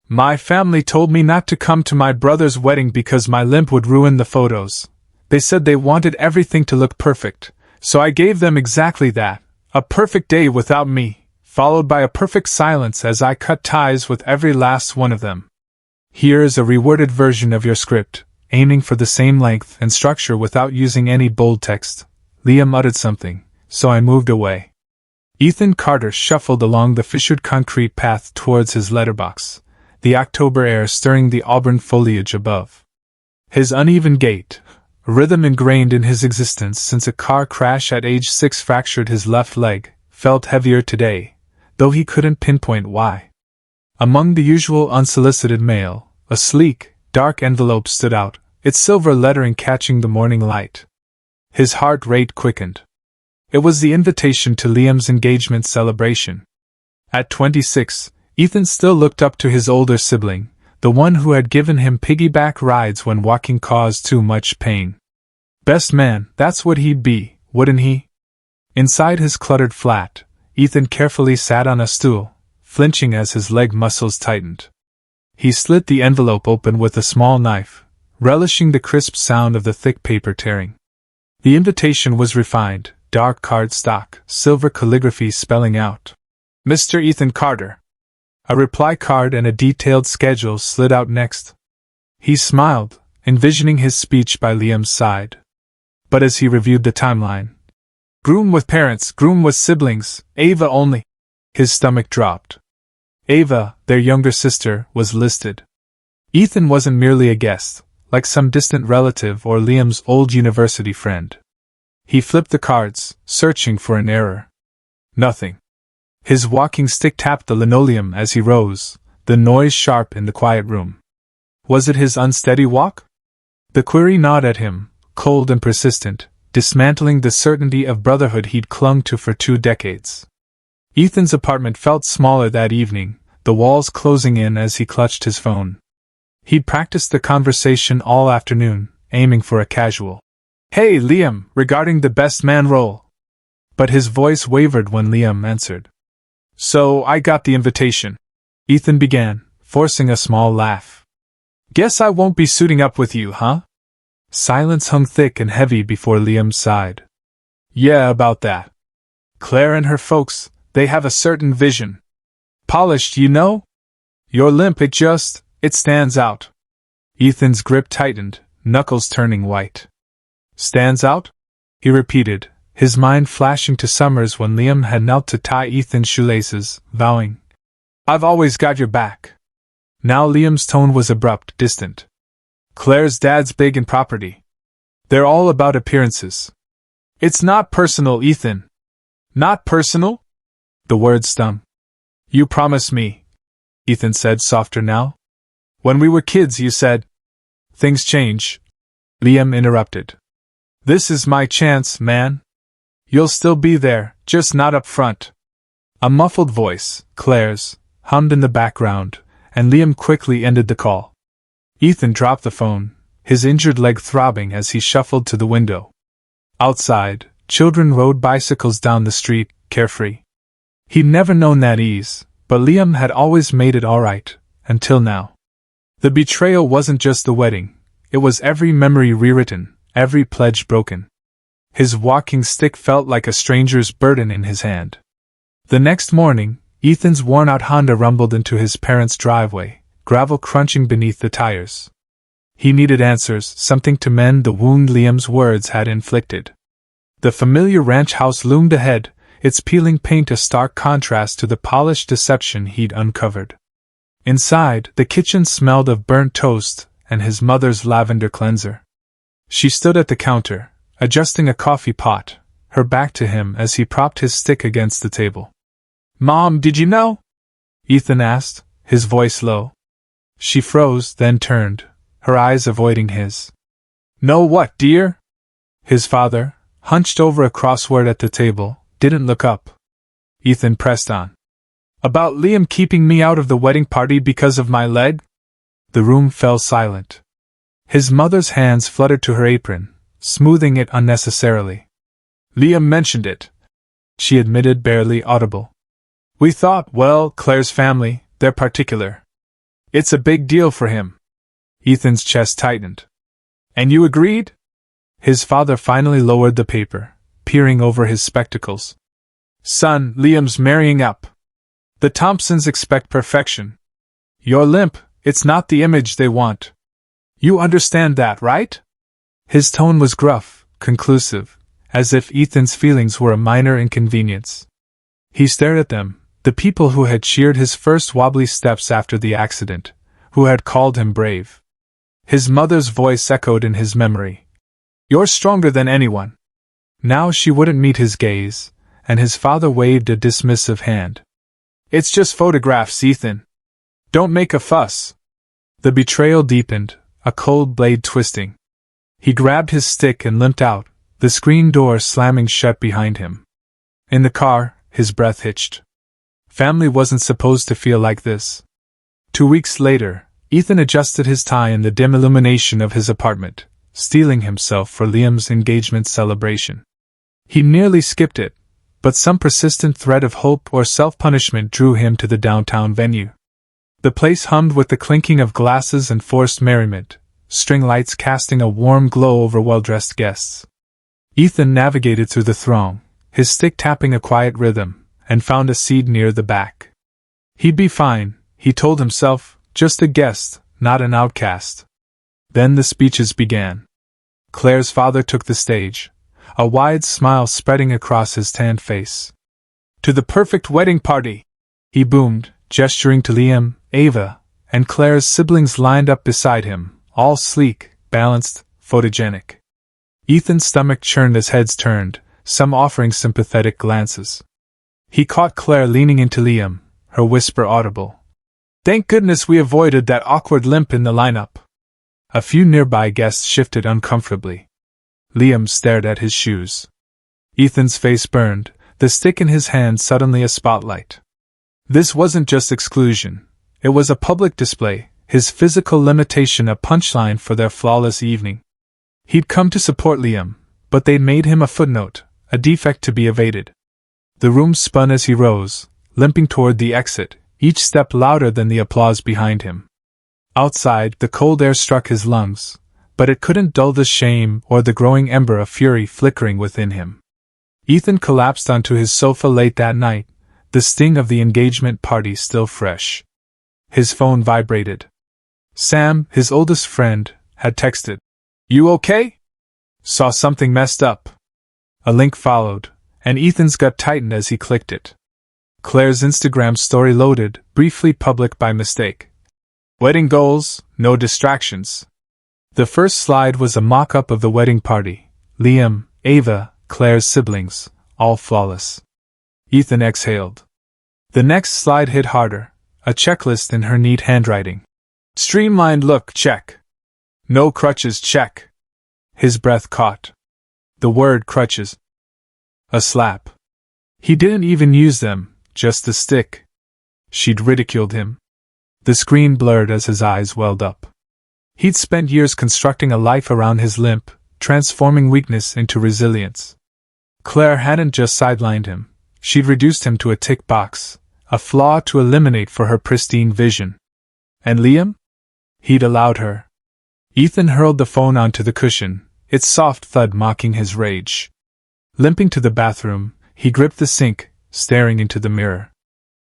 My family told me not to come to my brother's wedding because my limp would ruin the photos. They said they wanted everything to look perfect, so I gave them exactly that. A perfect day without me, followed by a perfect silence as I cut ties with every last one of them. Here is a reworded version of your script, aiming for the same length and structure without using any bold text. Liam uttered something, so I moved away. Ethan Carter shuffled along the fissured concrete path towards his letterbox, the October air stirring the auburn foliage above. His uneven gait, a rhythm ingrained in his existence since a car crash at age 6 fractured his left leg, felt heavier today, though he couldn't pinpoint why. Among the usual unsolicited mail, a sleek, dark envelope stood out, its silver lettering catching the morning light. His heart rate quickened. It was the invitation to Liam's engagement celebration. At 26, Ethan still looked up to his older sibling, the one who had given him piggyback rides when walking caused too much pain. Best man, that's what he'd be, wouldn't he? Inside his cluttered flat, Ethan carefully sat on a stool, flinching as his leg muscles tightened. He slit the envelope open with a small knife, relishing the crisp sound of the thick paper tearing. The invitation was refined, dark cardstock, silver calligraphy spelling out, Mr. Ethan Carter. A reply card and a detailed schedule slid out next. He smiled, envisioning his speech by Liam's side. But as he reviewed the timeline, groom with parents, groom with siblings, Ava only, his stomach dropped. Ava, their younger sister, was listed. Ethan wasn't merely a guest, like some distant relative or Liam's old university friend. He flipped the cards, searching for an error. Nothing. His walking stick tapped the linoleum as he rose, the noise sharp in the quiet room. Was it his unsteady walk? The query gnawed at him, cold and persistent, dismantling the certainty of brotherhood he'd clung to for 2 decades. Ethan's apartment felt smaller that evening, the walls closing in as he clutched his phone. He'd practiced the conversation all afternoon, aiming for a casual, "Hey, Liam, regarding the best man role." But his voice wavered when Liam answered. "So, I got the invitation," Ethan began, forcing a small laugh. "Guess I won't be suiting up with you, huh?" Silence hung thick and heavy before Liam sighed. "Yeah, about that. Claire and her folks, they have a certain vision. Polished, you know? Your limp, it stands out." Ethan's grip tightened, knuckles turning white. "Stands out?" he repeated, his mind flashing to summers when Liam had knelt to tie Ethan's shoelaces, vowing, "I've always got your back." Now Liam's tone was abrupt, distant. "Claire's dad's big in property. They're all about appearances." "It's not personal, Ethan." "Not personal?" The word stung. "You promised me," Ethan said, softer now. "When we were kids, you said—" "Things change," Liam interrupted. "This is my chance, man. You'll still be there, just not up front." A muffled voice, Claire's, hummed in the background, and Liam quickly ended the call. Ethan dropped the phone, his injured leg throbbing as he shuffled to the window. Outside, children rode bicycles down the street, carefree. He'd never known that ease, but Liam had always made it all right, until now. The betrayal wasn't just the wedding, it was every memory rewritten, every pledge broken. His walking stick felt like a stranger's burden in his hand. The next morning, Ethan's worn-out Honda rumbled into his parents' driveway, gravel crunching beneath the tires. He needed answers, something to mend the wound Liam's words had inflicted. The familiar ranch house loomed ahead, its peeling paint a stark contrast to the polished deception he'd uncovered. Inside, the kitchen smelled of burnt toast and his mother's lavender cleanser. She stood at the counter, adjusting a coffee pot, her back to him as he propped his stick against the table. "Mom, did you know?" Ethan asked, his voice low. She froze, then turned, her eyes avoiding his. "Know what, dear?" His father, hunched over a crossword at the table, didn't look up. Ethan pressed on. "About Liam keeping me out of the wedding party because of my leg?" The room fell silent. His mother's hands fluttered to her apron, smoothing it unnecessarily. "Liam mentioned it," she admitted, barely audible. "We thought, well, Claire's family, they're particular. It's a big deal for him. Ethan's chest tightened. And you agreed? His father finally lowered the paper, peering over his spectacles. Son, Liam's marrying up. The Thompsons expect perfection. You're Limp, it's not the image they want. You understand that, right? His tone was gruff, conclusive, as if Ethan's feelings were a minor inconvenience. He stared at them, the people who had cheered his first wobbly steps after the accident, who had called him brave. His mother's voice echoed in his memory. You're stronger than anyone. Now she wouldn't meet his gaze, and his father waved a dismissive hand. It's just photographs, Ethan. Don't make a fuss. The betrayal deepened, a cold blade twisting. He grabbed his stick and limped out, the screen door slamming shut behind him. In the car, his breath hitched. Family wasn't supposed to feel like this. 2 weeks later, Ethan adjusted his tie in the dim illumination of his apartment, steeling himself for Liam's engagement celebration. He nearly skipped it, but some persistent thread of hope or self-punishment drew him to the downtown venue. The place hummed with the clinking of glasses and forced merriment, string lights casting a warm glow over well-dressed guests. Ethan navigated through the throng, his stick tapping a quiet rhythm, and found a seat near the back. He'd be fine, he told himself, just a guest, not an outcast. Then the speeches began. Claire's father took the stage, a wide smile spreading across his tanned face. To the perfect wedding party! He boomed, gesturing to Liam, Ava, and Claire's siblings lined up beside him, all sleek, balanced, photogenic. Ethan's stomach churned as heads turned, some offering sympathetic glances. He caught Claire leaning into Liam, her whisper audible. Thank goodness we avoided that awkward Limp in the lineup. A few nearby guests shifted uncomfortably. Liam stared at his shoes. Ethan's face burned, the stick in his hand suddenly a spotlight. This wasn't just exclusion, it was a public display, his physical limitation a punchline for their flawless evening. He'd come to support Liam, but they'd made him a footnote, a defect to be evaded. The room spun as he rose, limping toward the exit, each step louder than the applause behind him. Outside, the cold air struck his lungs, but it couldn't dull the shame or the growing ember of fury flickering within him. Ethan collapsed onto his sofa late that night, the sting of the engagement party still fresh. His phone vibrated. Sam, his oldest friend, had texted, "You okay? Saw something messed up." A link followed, and Ethan's gut tightened as he clicked it. Claire's Instagram story loaded, briefly public by mistake. Wedding goals, no distractions. The first slide was a mock-up of the wedding party. Liam, Ava, Claire's siblings, all flawless. Ethan exhaled. The next slide hit harder, a checklist in her neat handwriting. Streamlined look, check. No crutches, check. His breath caught. The word crutches. A slap. He didn't even use them, just the stick. She'd ridiculed him. The screen blurred as his eyes welled up. He'd spent years constructing a life around his limp, transforming weakness into resilience. Claire hadn't just sidelined him, she'd reduced him to a tick box, a flaw to eliminate for her pristine vision. And Liam? He'd allowed her. Ethan hurled the phone onto the cushion, its soft thud mocking his rage. Limping to the bathroom, he gripped the sink, staring into the mirror.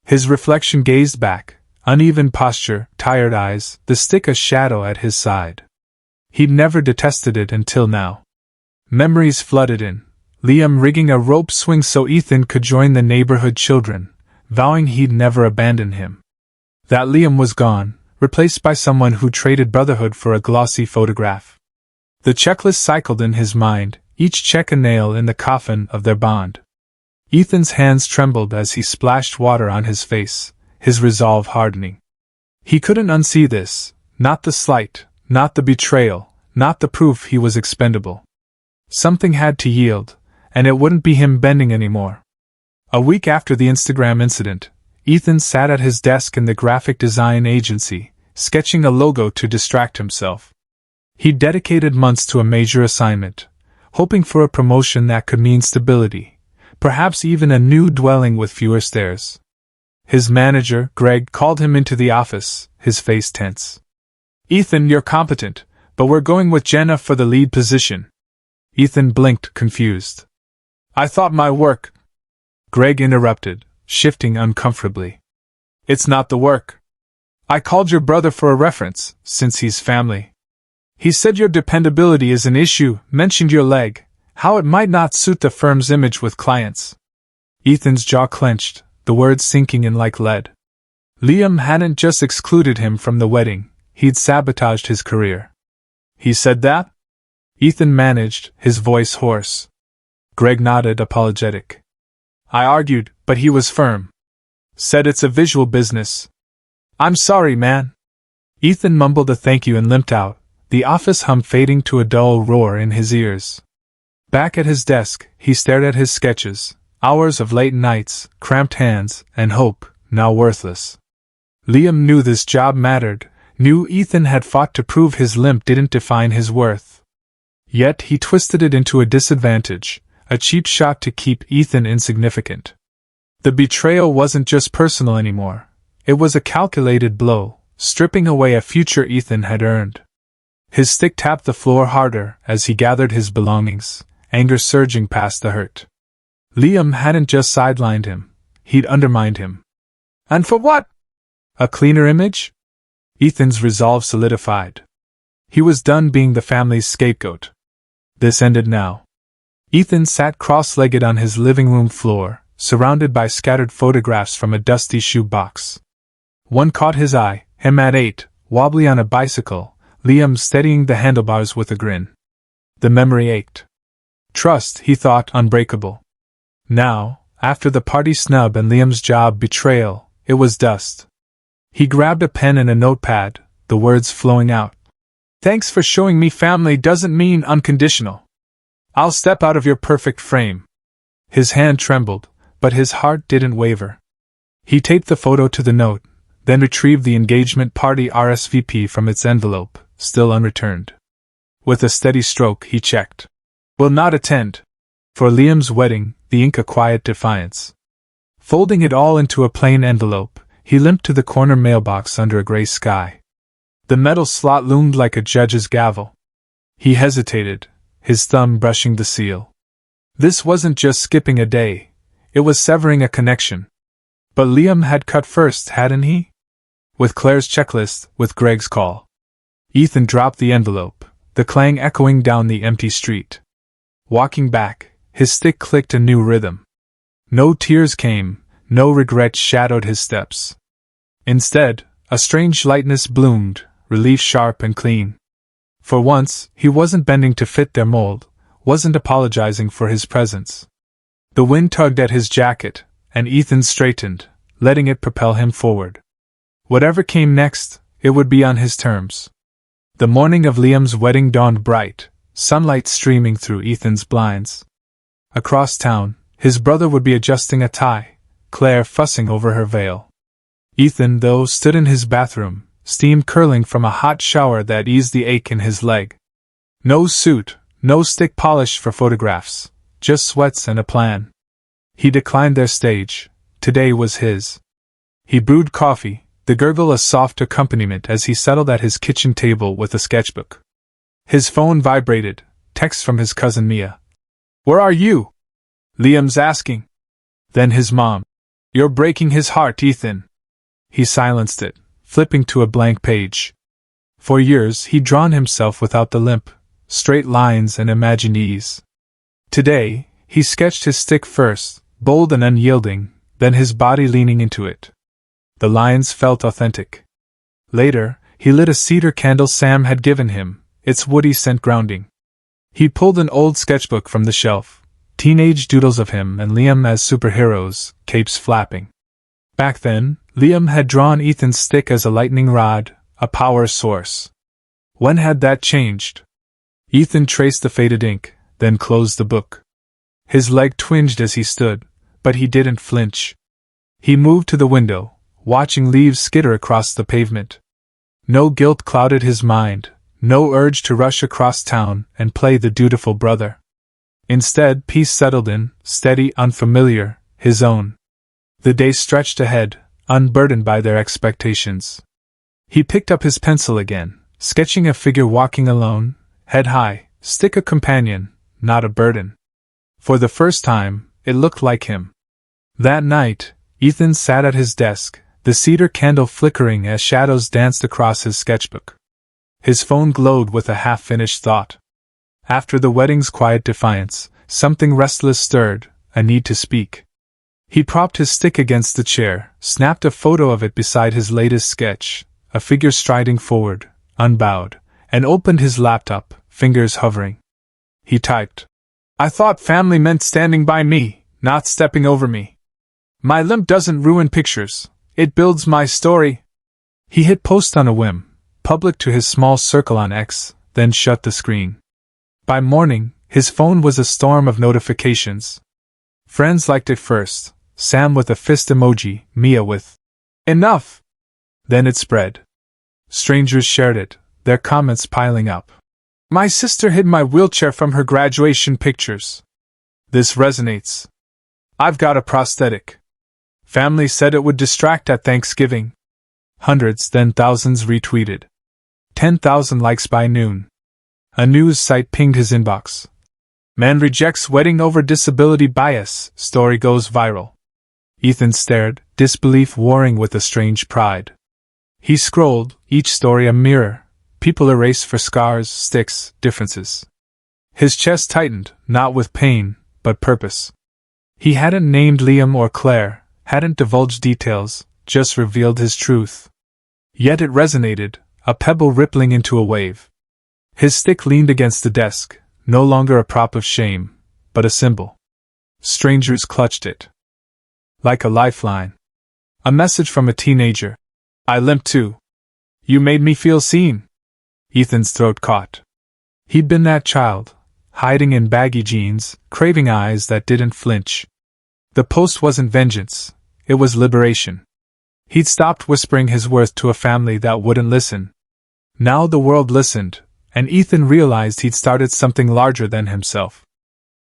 His reflection gazed back, uneven posture, tired eyes, the stick a shadow at his side. He'd never detested it until now. Memories flooded in, Liam rigging a rope swing so Ethan could join the neighborhood children, vowing he'd never abandon him. That Liam was gone, replaced by someone who traded brotherhood for a glossy photograph. The checklist cycled in his mind, each check a nail in the coffin of their bond. Ethan's hands trembled as he splashed water on his face, his resolve hardening. He couldn't unsee this, not the slight, not the betrayal, not the proof he was expendable. Something had to yield, and it wouldn't be him bending anymore. A week after the Instagram incident, Ethan sat at his desk in the graphic design agency, sketching a logo to distract himself. He'd dedicated months to a major assignment, hoping for a promotion that could mean stability, perhaps even a new dwelling with fewer stairs. His manager, Greg, called him into the office, his face tense. "Ethan, you're competent, but we're going with Jenna for the lead position." Ethan blinked, confused. "I thought my work—" Greg interrupted, shifting uncomfortably. "It's not the work. I called your brother for a reference, since he's family. He said your dependability is an issue, mentioned your leg, how it might not suit the firm's image with clients." Ethan's jaw clenched, the words sinking in like lead. Liam hadn't just excluded him from the wedding, he'd sabotaged his career. "He said that?" Ethan managed, his voice hoarse. Greg nodded, apologetic. "I argued, but he was firm. Said it's a visual business." "I'm sorry, man." Ethan mumbled a thank you and limped out, the office hum fading to a dull roar in his ears. Back at his desk, he stared at his sketches, hours of late nights, cramped hands, and hope, now worthless. Liam knew this job mattered, knew Ethan had fought to prove his limp didn't define his worth. Yet he twisted it into a disadvantage, a cheap shot to keep Ethan insignificant. The betrayal wasn't just personal anymore. It was a calculated blow, stripping away a future Ethan had earned. His stick tapped the floor harder as he gathered his belongings, anger surging past the hurt. Liam hadn't just sidelined him, he'd undermined him. And for what? A cleaner image? Ethan's resolve solidified. He was done being the family's scapegoat. This ended now. Ethan sat cross-legged on his living room floor, surrounded by scattered photographs from a dusty shoebox. One caught his eye, him at 8, wobbly on a bicycle, Liam steadying the handlebars with a grin. The memory ached. Trust, he thought, unbreakable. Now, after the party snub and Liam's job betrayal, it was dust. He grabbed a pen and a notepad, the words flowing out. "Thanks for showing me family doesn't mean unconditional. I'll step out of your perfect frame." His hand trembled, but his heart didn't waver. He taped the photo to the note, then retrieved the engagement party RSVP from its envelope, still unreturned. With a steady stroke, he checked. "Will not attend." For Liam's wedding, the ink a quiet defiance. Folding it all into a plain envelope, he limped to the corner mailbox under a gray sky. The metal slot loomed like a judge's gavel. He hesitated, his thumb brushing the seal. This wasn't just skipping a day, it was severing a connection. But Liam had cut first, hadn't he? With Claire's checklist, with Greg's call. Ethan dropped the envelope, the clang echoing down the empty street. Walking back, his stick clicked a new rhythm. No tears came, no regret shadowed his steps. Instead, a strange lightness bloomed, relief sharp and clean. For once, he wasn't bending to fit their mold, wasn't apologizing for his presence. The wind tugged at his jacket, and Ethan straightened, letting it propel him forward. Whatever came next, it would be on his terms. The morning of Liam's wedding dawned bright, sunlight streaming through Ethan's blinds. Across town, his brother would be adjusting a tie, Claire fussing over her veil. Ethan, though, stood in his bathroom, steam curling from a hot shower that eased the ache in his leg. No suit, no stick polish for photographs, just sweats and a plan. He declined their stage. Today was his. He brewed coffee, the gurgle a soft accompaniment as he settled at his kitchen table with a sketchbook. His phone vibrated, text from his cousin Mia. "Where are you?" Liam's asking. Then his mom. "You're breaking his heart, Ethan." He silenced it, flipping to a blank page. For years he'd drawn himself without the limp, straight lines and imagined ease. Today, he sketched his stick first, bold and unyielding, then his body leaning into it. The lines felt authentic. Later, he lit a cedar candle Sam had given him, its woody scent grounding. He pulled an old sketchbook from the shelf, teenage doodles of him and Liam as superheroes, capes flapping. Back then, Liam had drawn Ethan's stick as a lightning rod, a power source. When had that changed? Ethan traced the faded ink, then closed the book. His leg twinged as he stood, but he didn't flinch. He moved to the window, watching leaves skitter across the pavement. No guilt clouded his mind, no urge to rush across town and play the dutiful brother. Instead, peace settled in, steady, unfamiliar, his own. The day stretched ahead, unburdened by their expectations. He picked up his pencil again, sketching a figure walking alone, head high, stick a companion, not a burden. For the first time, it looked like him. That night, Ethan sat at his desk, the cedar candle flickering as shadows danced across his sketchbook. His phone glowed with a half-finished thought. After the wedding's quiet defiance, something restless stirred, a need to speak. He propped his stick against the chair, snapped a photo of it beside his latest sketch, a figure striding forward, unbowed, and opened his laptop, fingers hovering. He typed, "I thought family meant standing by me, not stepping over me. My limp doesn't ruin pictures, it builds my story." He hit post on a whim, public to his small circle on X, then shut the screen. By morning, his phone was a storm of notifications. Friends liked it first, Sam with a fist emoji, Mia with, "Enough!" Then it spread. Strangers shared it, their comments piling up. "My sister hid my wheelchair from her graduation pictures. This resonates. I've got a prosthetic. Family said it would distract at Thanksgiving." Hundreds, then thousands retweeted. 10,000 likes by noon. A news site pinged his inbox. "Man rejects wedding over disability bias, story goes viral." Ethan stared, disbelief warring with a strange pride. He scrolled, each story a mirror, people erased for scars, sticks, differences. His chest tightened, not with pain, but purpose. He hadn't named Liam or Claire, hadn't divulged details, just revealed his truth. Yet it resonated, a pebble rippling into a wave. His stick leaned against the desk, no longer a prop of shame, but a symbol. Strangers clutched it. Like a lifeline. A message from a teenager. "I limp too. You made me feel seen." Ethan's throat caught. He'd been that child, hiding in baggy jeans, craving eyes that didn't flinch. The post wasn't vengeance, it was liberation. He'd stopped whispering his worth to a family that wouldn't listen. Now the world listened, and Ethan realized he'd started something larger than himself.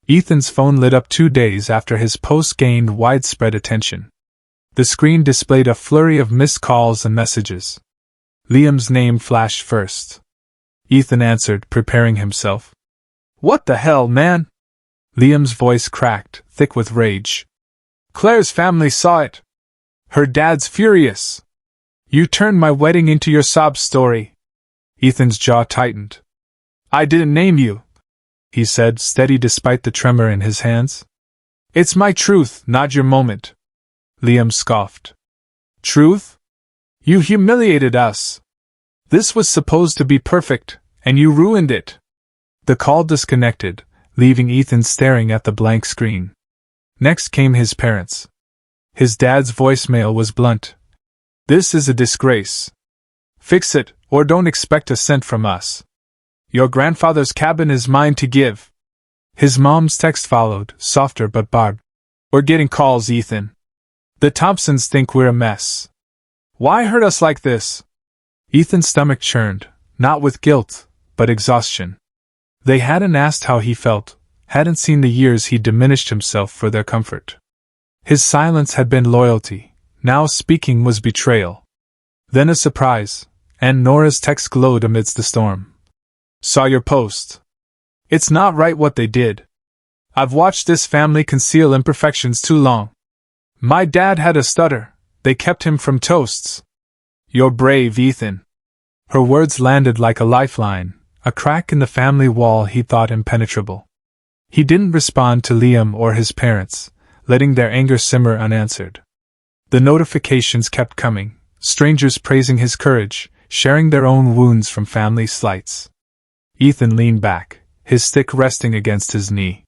Ethan's phone lit up 2 days after his post gained widespread attention. The screen displayed a flurry of missed calls and messages. Liam's name flashed first. Ethan answered, preparing himself. "What the hell, man?" Liam's voice cracked, thick with rage. "Claire's family saw it. Her dad's furious. You turned my wedding into your sob story." Ethan's jaw tightened. "I didn't name you," he said, steady despite the tremor in his hands. "It's my truth, not your moment." Liam scoffed. "Truth? You humiliated us. This was supposed to be perfect, and you ruined it." The call disconnected, leaving Ethan staring at the blank screen. Next came his parents. His dad's voicemail was blunt. "This is a disgrace. Fix it, or don't expect a cent from us. Your grandfather's cabin is mine to give." His mom's text followed, softer but barbed. "We're getting calls, Ethan. The Thompsons think we're a mess. Why hurt us like this?" Ethan's stomach churned, not with guilt, but exhaustion. They hadn't asked how he felt, hadn't seen the years he'd diminished himself for their comfort. His silence had been loyalty, now speaking was betrayal. Then a surprise, and Nora's text glowed amidst the storm. "Saw your post. It's not right what they did. I've watched this family conceal imperfections too long. My dad had a stutter, they kept him from toasts. You're brave, Ethan." Her words landed like a lifeline, a crack in the family wall he thought impenetrable. He didn't respond to Liam or his parents, letting their anger simmer unanswered. The notifications kept coming, strangers praising his courage, sharing their own wounds from family slights. Ethan leaned back, his stick resting against his knee.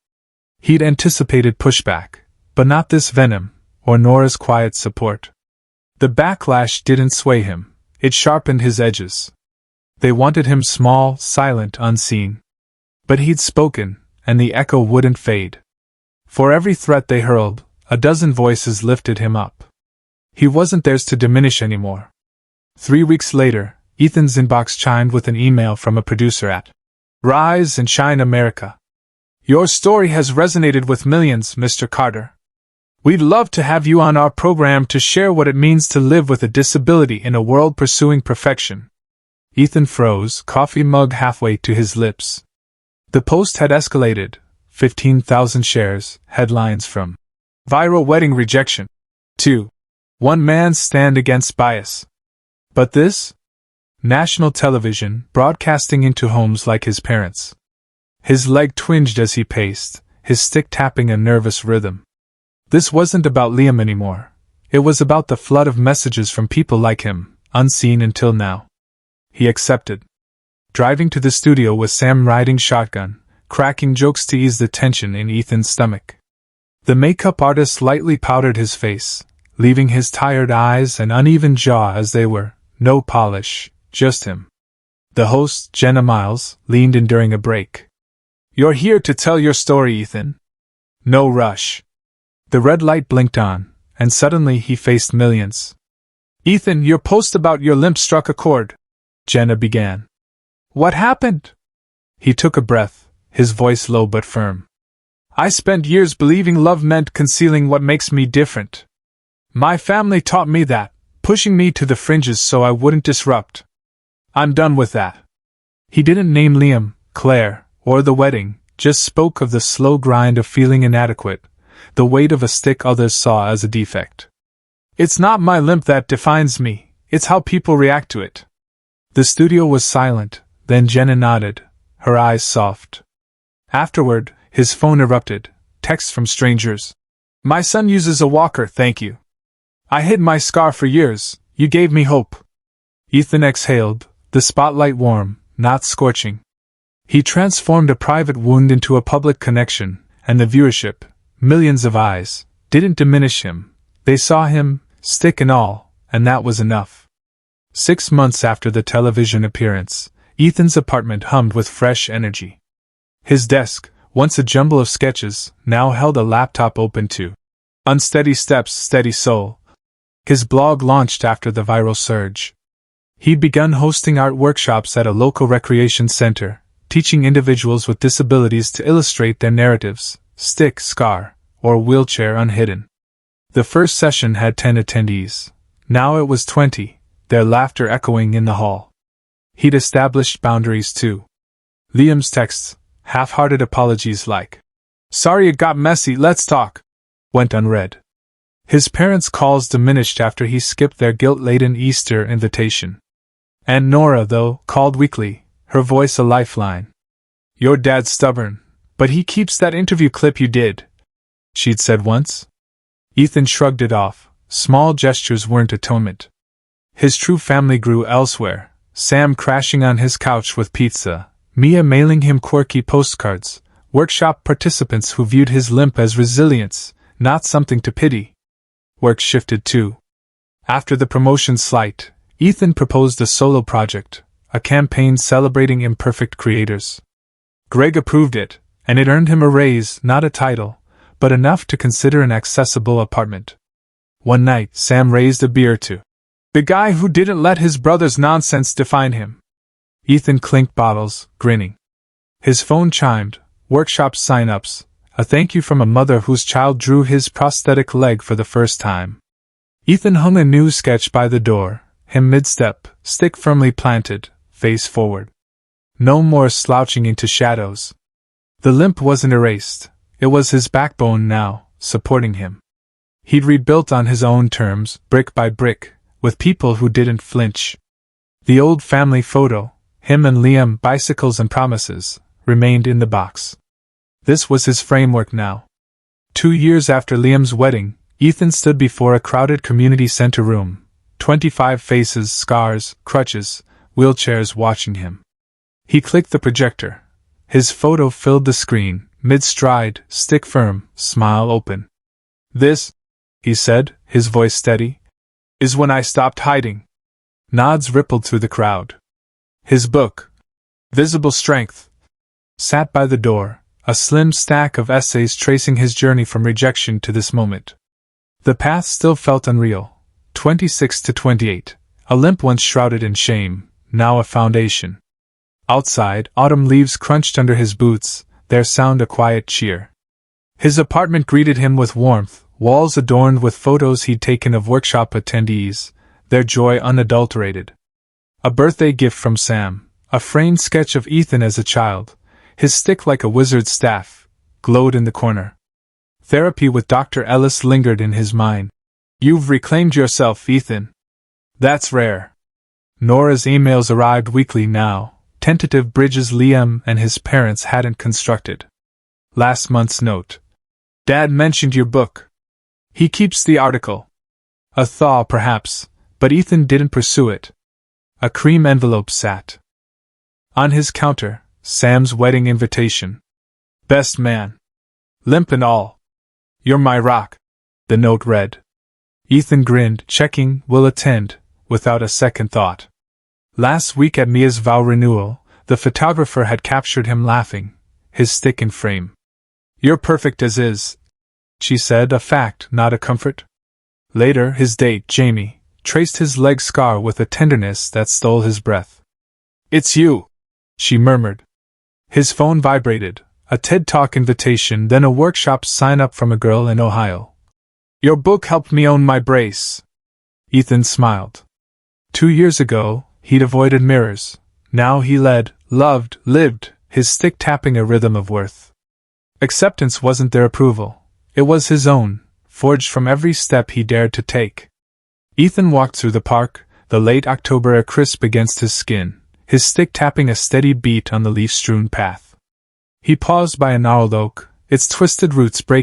He'd anticipated pushback, but not this venom, or Nora's quiet support. The backlash didn't sway him, it sharpened his edges. They wanted him small, silent, unseen. But he'd spoken, and the echo wouldn't fade. For every threat they hurled, a dozen voices lifted him up. He wasn't theirs to diminish anymore. 3 weeks later, Ethan's inbox chimed with an email from a producer at Rise and Shine America. "Your story has resonated with millions, Mr. Carter. We'd love to have you on our program to share what it means to live with a disability in a world pursuing perfection. Ethan froze, coffee mug halfway to his lips. The post had escalated. 15,000 shares, headlines from viral wedding rejection to one man's stand against bias. But this? National television, broadcasting into homes like his parents'. His leg twinged as he paced, his stick tapping a nervous rhythm. This wasn't about Liam anymore. It was about the flood of messages from people like him, unseen until now. He accepted. Driving to the studio with Sam riding shotgun, cracking jokes to ease the tension in Ethan's stomach. The makeup artist lightly powdered his face, leaving his tired eyes and uneven jaw as they were, no polish, just him. The host, Jenna Miles, leaned in during a break. You're here to tell your story, Ethan. No rush. The red light blinked on, and suddenly he faced millions. Ethan, your post about your limp struck a chord, Jenna began. What happened? He took a breath, his voice low but firm. I spent years believing love meant concealing what makes me different. My family taught me that, pushing me to the fringes so I wouldn't disrupt. I'm done with that. He didn't name Liam, Claire, or the wedding, just spoke of the slow grind of feeling inadequate, the weight of a stick others saw as a defect. It's not my limp that defines me, it's how people react to it. The studio was silent, then Jenna nodded, her eyes soft. Afterward, his phone erupted, texts from strangers. My son uses a walker, thank you. I hid my scar for years, you gave me hope. Ethan exhaled, the spotlight warm, not scorching. He transformed a private wound into a public connection, and the viewership, millions of eyes, didn't diminish him. They saw him, stick and all, and that was enough. 6 months after the television appearance, Ethan's apartment hummed with fresh energy. His desk, once a jumble of sketches, now held a laptop open to Unsteady Steps, Steady Soul. His blog launched after the viral surge. He'd begun hosting art workshops at a local recreation center, teaching individuals with disabilities to illustrate their narratives, stick, scar, or wheelchair unhidden. The first session had 10 attendees. Now it was 20, their laughter echoing in the hall. He'd established boundaries too. Liam's texts, half-hearted apologies like, "Sorry it got messy, let's talk," went unread. His parents' calls diminished after he skipped their guilt-laden Easter invitation. Aunt Nora, though, called weekly, her voice a lifeline. "Your dad's stubborn, but he keeps that interview clip you did," she'd said once. Ethan shrugged it off. Small gestures weren't atonement. His true family grew elsewhere, Sam crashing on his couch with pizza, Mia mailing him quirky postcards, workshop participants who viewed his limp as resilience, not something to pity. Work shifted too. After the promotion slight, Ethan proposed a solo project, a campaign celebrating imperfect creators. Greg approved it, and it earned him a raise, not a title, but enough to consider an accessible apartment. One night, Sam raised a beer to the guy who didn't let his brother's nonsense define him. Ethan clinked bottles, grinning. His phone chimed, workshop sign-ups, a thank you from a mother whose child drew his prosthetic leg for the first time. Ethan hung a new sketch by the door, him mid-step, stick firmly planted, face forward. No more slouching into shadows. The limp wasn't erased, it was his backbone now, supporting him. He'd rebuilt on his own terms, brick by brick, with people who didn't flinch. The old family photo, him and Liam, bicycles and promises, remained in the box. This was his framework now. 2 years after Liam's wedding, Ethan stood before a crowded community center room, 25 faces, scars, crutches, wheelchairs watching him. He clicked the projector. His photo filled the screen, mid-stride, stick firm, smile open. "This," he said, his voice steady, "is when I stopped hiding." Nods rippled through the crowd. His book, Visible Strength, sat by the door, a slim stack of essays tracing his journey from rejection to this moment. The path still felt unreal. 26 to 28, a limp once shrouded in shame, now a foundation. Outside, autumn leaves crunched under his boots, their sound a quiet cheer. His apartment greeted him with warmth, walls adorned with photos he'd taken of workshop attendees, their joy unadulterated. A birthday gift from Sam, a framed sketch of Ethan as a child, his stick like a wizard's staff, glowed in the corner. Therapy with Dr. Ellis lingered in his mind. You've reclaimed yourself, Ethan. That's rare. Nora's emails arrived weekly now, tentative bridges Liam and his parents hadn't constructed. Last month's note. Dad mentioned your book. He keeps the article. A thaw, perhaps, but Ethan didn't pursue it. A cream envelope sat on his counter, Sam's wedding invitation. Best man. Limp and all. You're my rock, the note read. Ethan grinned, checking, will attend, without a second thought. Last week at Mia's vow renewal, the photographer had captured him laughing, his stick in frame. You're perfect as is, she said, a fact, not a comfort. Later, his date, Jamie, traced his leg scar with a tenderness that stole his breath. It's you, she murmured. His phone vibrated, a TED Talk invitation, then a workshop sign-up from a girl in Ohio. Your book helped me own my brace. Ethan smiled. 2 years ago, he'd avoided mirrors. Now he led, loved, lived, his stick tapping a rhythm of worth. Acceptance wasn't their approval. It was his own, forged from every step he dared to take. Ethan walked through the park, the late October air crisp against his skin, his stick tapping a steady beat on the leaf-strewn path. He paused by a gnarled oak, its twisted roots breaking